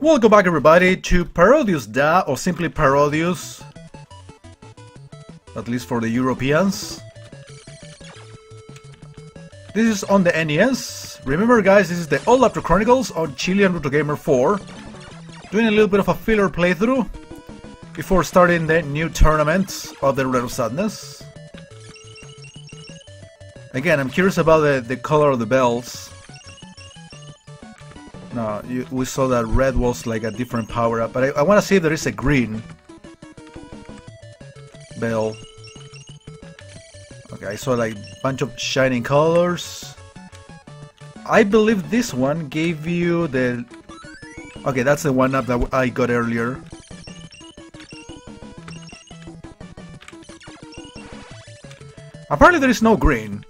Welcome back everybody to Parodius Da, or simply Parodius, at least for the Europeans. This is on the NES. Remember guys, this is the Old After Chronicles on Chilean Retro Gamer 4. Doing a little bit of a filler playthrough before starting the new tournament of the Roulette of Sadness. Again, I'm curious about the color of the bells. No, we saw that red was like a different power-up, but I want to see if there is a green bell. Okay, I saw like a bunch of shining colors. I believe this one gave you the... Okay, that's the one up that I got earlier. Apparently there is no green.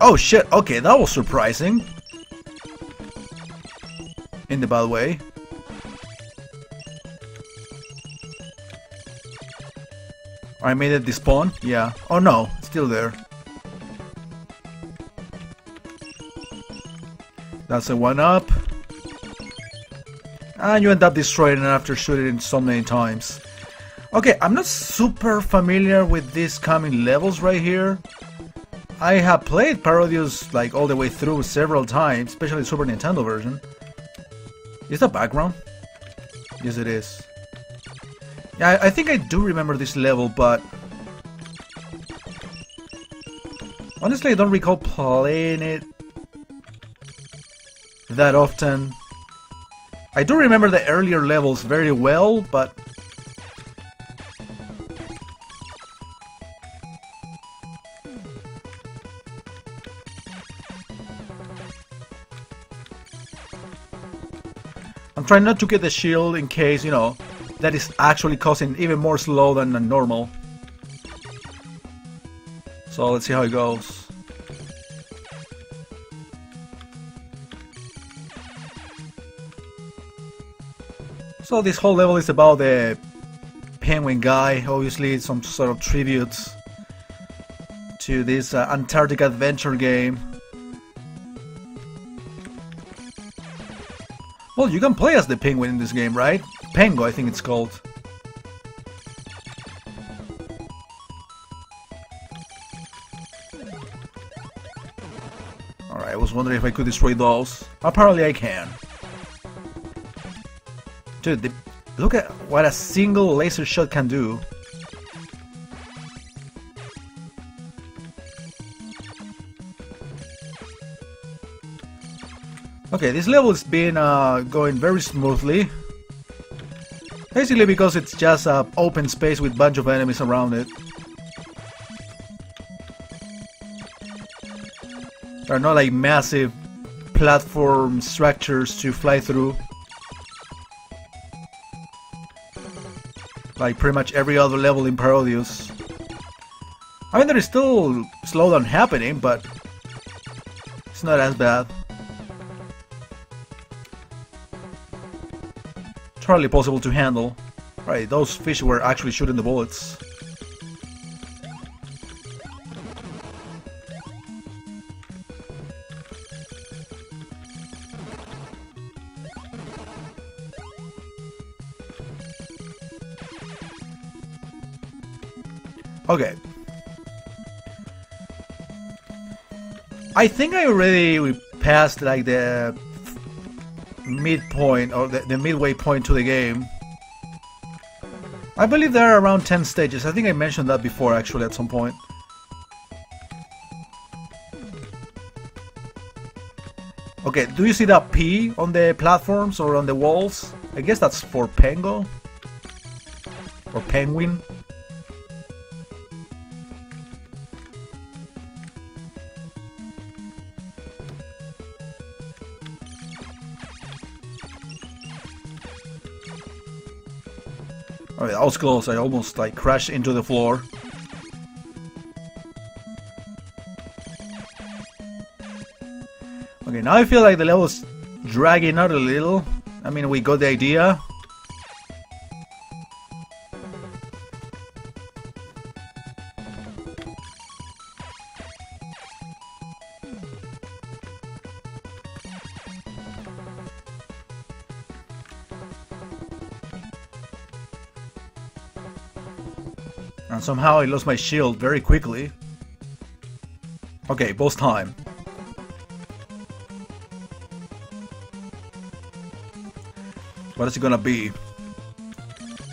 Oh shit, okay, that was surprising. In the bad way. I made it despawn? Yeah. Oh no, it's still there. That's a one up. And you end up destroying it after shooting it so many times. Okay, I'm not super familiar with these coming levels right here. I have played Parodius like all the way through several times, especially the Super Nintendo version. Is that background? Yes, it is. Yeah, I think I do remember this level, but honestly, I don't recall playing it that often. I do remember the earlier levels very well, but I'm trying not to get the shield in case, you know, that is actually causing even more slow than normal. So let's see how it goes. So this whole level is about the penguin guy, obviously some sort of tribute to this Antarctic adventure game. Well, you can play as the penguin in this game, right? Pengo, I think it's called. Alright, I was wondering if I could destroy those. Apparently I can. Dude, look at what a single laser shot can do. Okay, this level has been going very smoothly. Basically because it's just an open space with a bunch of enemies around it. There are not like massive platform structures to fly through. Like pretty much every other level in Parodius. I mean, there is still slowdown happening, but it's not as bad. Hardly possible to handle. Right, those fish were actually shooting the bullets. Okay. I think I already passed like the midpoint or the midway point to the game. I believe there are around 10 stages. I think I mentioned that before actually at some point. Okay, do you see that P on the platforms or on the walls? I guess that's for Pengo or Penguin. Oh, that was close. I almost like crashed into the floor. Okay, now I feel like the level is dragging out a little. I mean, we got the idea. And somehow I lost my shield very quickly. Okay, boss time. What is it gonna be?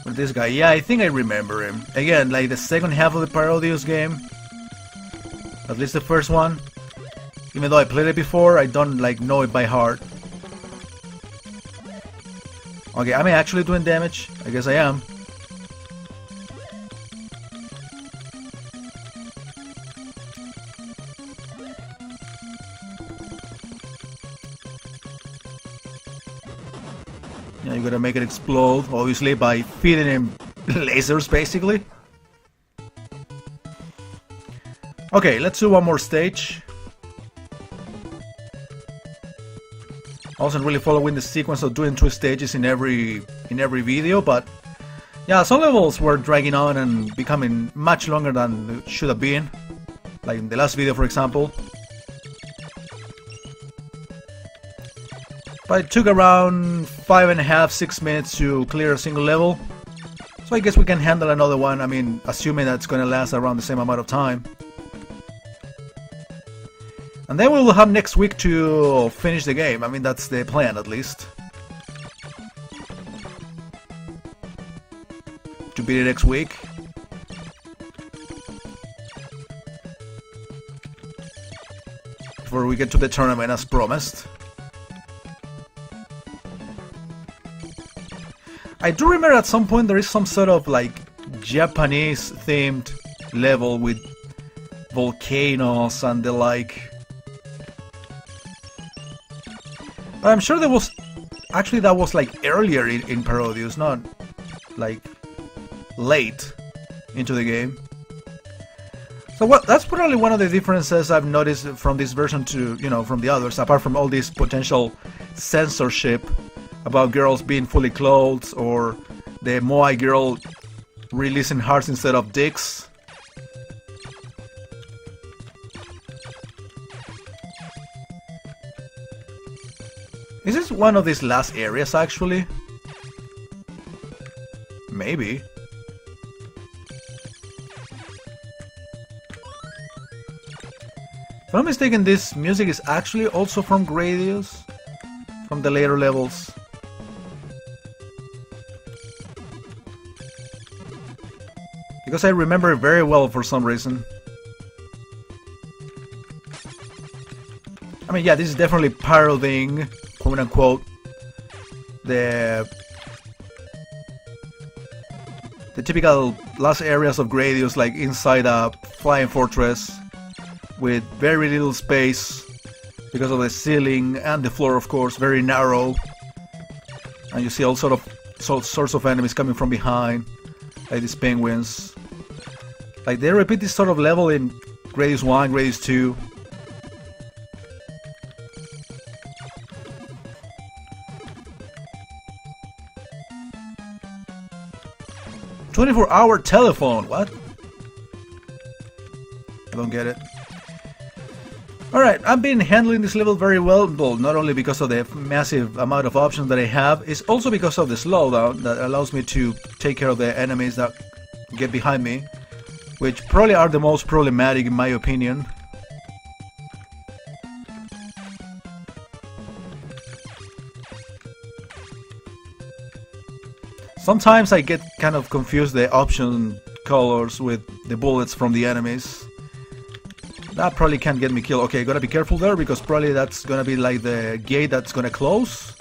With this guy? Yeah, I think I remember him. Again, like the second half of the Parodius game. At least the first one. Even though I played it before, I don't like know it by heart. Okay, am I actually doing damage? I guess I am. Yeah, you gotta make it explode, obviously, by feeding him lasers, basically. Okay, let's do one more stage. I wasn't really following the sequence of doing 2 stages in every video, but yeah, some levels were dragging on and becoming much longer than it should have been. Like in the last video, for example. But it took around 5.5–6 minutes to clear a single level. So I guess we can handle another one, I mean, assuming that's gonna last around the same amount of time. And then we will have next week to finish the game. I mean, that's the plan, at least. To beat it next week. Before we get to the tournament as promised. I do remember at some point there is some sort of like Japanese themed level with volcanoes and the like. But I'm sure there was... Actually that was like earlier in Parodius, not like late into the game. So that's probably one of the differences I've noticed from this version to, you know, from the others, apart from all this potential censorship about girls being fully clothed, or the Moai girl releasing hearts instead of dicks. Is this one of these last areas, actually? Maybe. If I'm not mistaken, this music is actually also from Gradius, from the later levels. Because I remember it very well for some reason. I mean, yeah, this is definitely parodying, quote-unquote, the typical last areas of Gradius, like inside a flying fortress with very little space because of the ceiling and the floor, of course, very narrow, and you see all sorts of enemies coming from behind, like these penguins. Like they repeat this sort of level in Gradius 1, Gradius 2. "24-hour telephone." What? I don't get it. Alright, I've been handling this level very well, not only because of the massive amount of options that I have, it's also because of the slowdown that allows me to take care of the enemies that get behind me, which probably are the most problematic in my opinion. Sometimes I get kind of confused the option colors with the bullets from the enemies. That probably can't get me killed. Okay, gotta be careful there, because probably that's gonna be like the gate that's gonna close.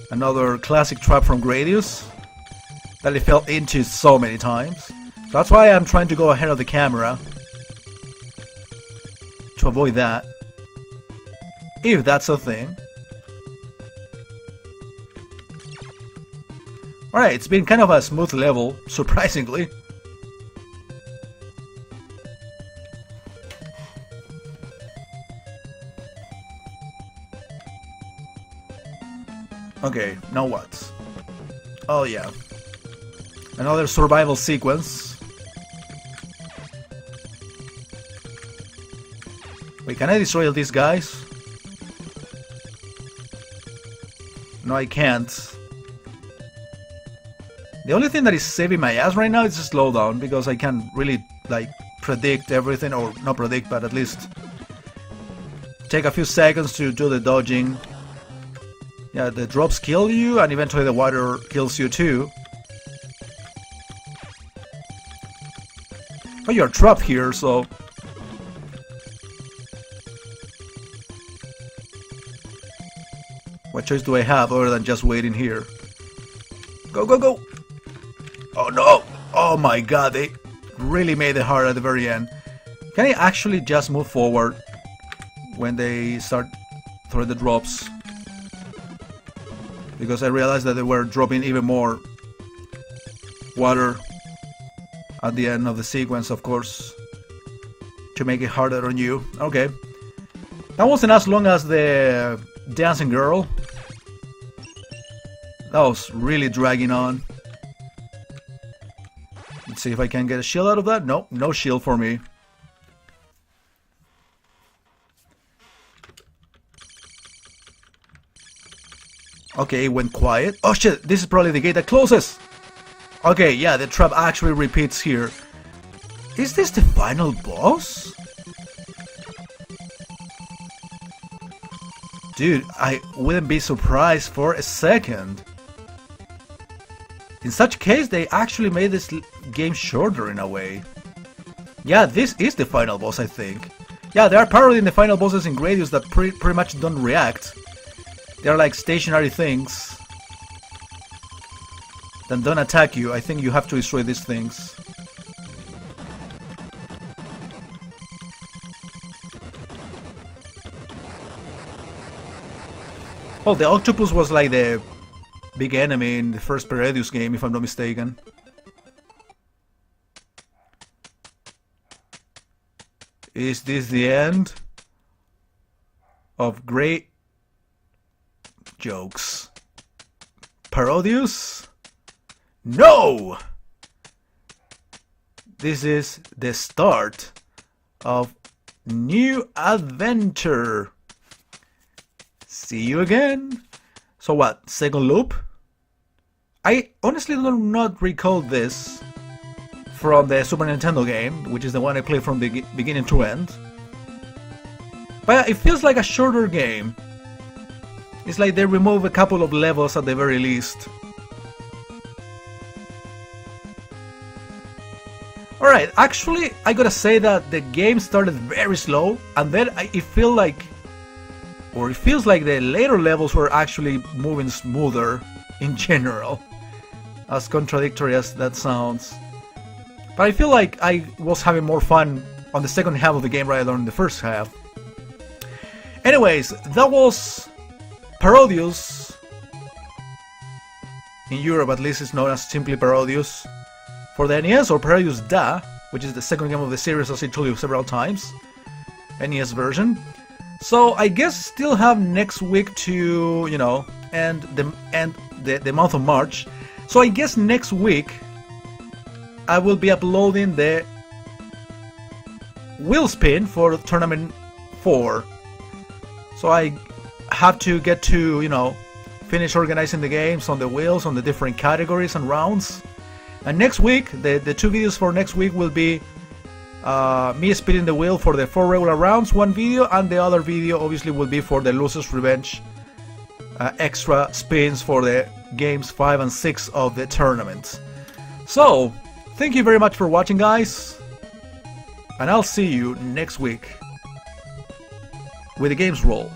Another classic trap from Gradius that I fell into so many times. That's why I'm trying to go ahead of the camera to avoid that, if that's a thing. Alright, it's been kind of a smooth level, surprisingly. Okay, now what? Oh yeah. Another survival sequence. Wait, can I destroy all these guys? No, I can't. The only thing that is saving my ass right now is the slowdown, because I can't really like predict everything, or not predict, but at least take a few seconds to do the dodging. Yeah, the drops kill you, and eventually the water kills you too. But you're trapped here, so... What choice do I have other than just waiting here? Go, go, go! Oh no! Oh my god, they really made it hard at the very end. Can I actually just move forward when they start throwing the drops? Because I realized that they were dropping even more water at the end of the sequence, of course, to make it harder on you. Okay. That wasn't as long as the dancing girl. That was really dragging on. Let's see if I can get a shield out of that. Nope, no shield for me. Okay, it went quiet. Oh shit, this is probably the gate that closes. Okay, yeah, the trap actually repeats here. Is this the final boss? Dude, I wouldn't be surprised for a second. In such case, they actually made this game shorter in a way. Yeah, this is the final boss, I think. Yeah, they are parodying the final bosses in Gradius that pretty much don't react. They're like stationary things that don't attack you. I think you have to destroy these things. Oh, the octopus was like the big enemy in the first Parodius game, if I'm not mistaken. Is this the end of great jokes? Parodius? No! This is the start of new adventure. See you again. So what, second loop? I honestly do not recall this from the Super Nintendo game, which is the one I played from the beginning to end. But it feels like a shorter game. It's like they remove a couple of levels at the very least. Alright, actually I gotta say that the game started very slow, and then it feels like the later levels were actually moving smoother in general. As contradictory as that sounds. But I feel like I was having more fun on the second half of the game rather than the first half. Anyways, that was Parodius. In Europe at least it's known as simply Parodius. For the NES, or Parodius Da, which is the second game of the series, as I told you several times. NES version. So I guess still have next week to, you know, end the month of March. So I guess next week I will be uploading the wheel spin for Tournament 4. So I have to get to, you know, finish organizing the games on the wheels, on the different categories and rounds. And next week, the two videos for next week will be me spinning the wheel for the 4 regular rounds, one video, and the other video obviously will be for the Loser's Revenge extra spins for the games 5 and 6 of the tournament. So, thank you very much for watching, guys, and I'll see you next week with the games roll.